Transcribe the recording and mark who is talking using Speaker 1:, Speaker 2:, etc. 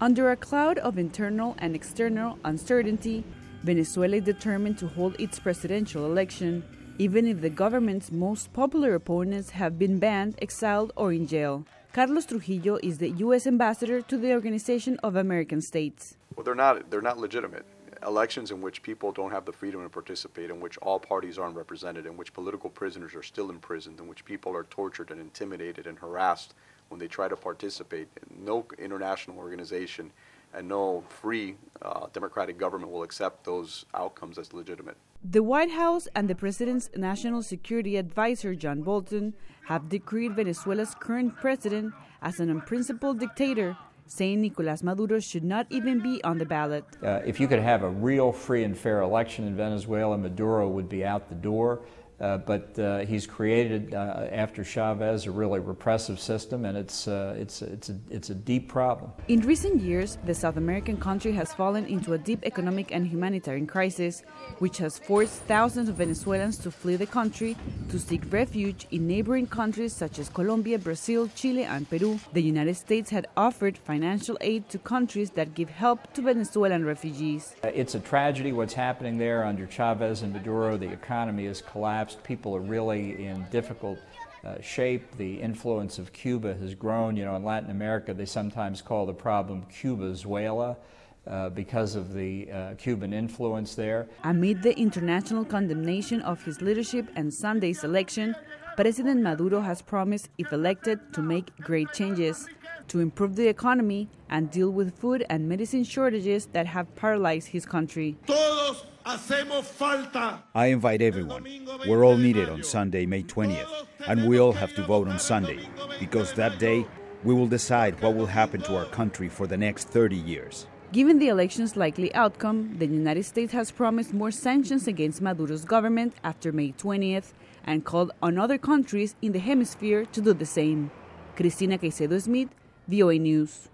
Speaker 1: Under a cloud of internal and external uncertainty, Venezuela is determined to hold its presidential election, even if the government's most popular opponents have been banned, exiled, or in jail. Carlos Trujillo is the U.S. ambassador to the Organization of American States.
Speaker 2: Well, they're not legitimate. Elections in which people don't have the freedom to participate, in which all parties aren't represented, in which political prisoners are still imprisoned, in which people are tortured and intimidated and harassed when they try to participate. No international organization and no free democratic government will accept those outcomes as legitimate.
Speaker 1: The White House and the President's National Security Advisor, John Bolton, have decreed Venezuela's current president as an unprincipled dictator, saying Nicolas Maduro should not even be on the ballot.
Speaker 3: If you could have a real free and fair election in Venezuela, Maduro would be out the door. But he's created, after Chavez, a really repressive system, and it's a deep problem.
Speaker 1: In recent years, the South American country has fallen into a deep economic and humanitarian crisis, which has forced thousands of Venezuelans to flee the country to seek refuge in neighboring countries such as Colombia, Brazil, Chile, and Peru. The United States had offered financial aid to countries that give help to Venezuelan refugees.
Speaker 3: It's a tragedy what's happening there under Chavez and Maduro. The economy has collapsed. People are really in difficult shape. The influence of Cuba has grown. You know, in Latin America, they sometimes call the problem Cubazuela because of the Cuban influence there.
Speaker 1: Amid the international condemnation of his leadership and Sunday's election, President Maduro has promised, if elected, to make great changes to improve the economy and deal with food and medicine shortages that have paralyzed his country.
Speaker 4: I invite everyone. We're all needed on Sunday, May 20th, and we all have to vote on Sunday, because that day we will decide what will happen to our country for the next 30 years.
Speaker 1: Given the election's likely outcome, the United States has promised more sanctions against Maduro's government after May 20th and called on other countries in the hemisphere to do the same. Cristina, Caicedo, Smit, VOA News.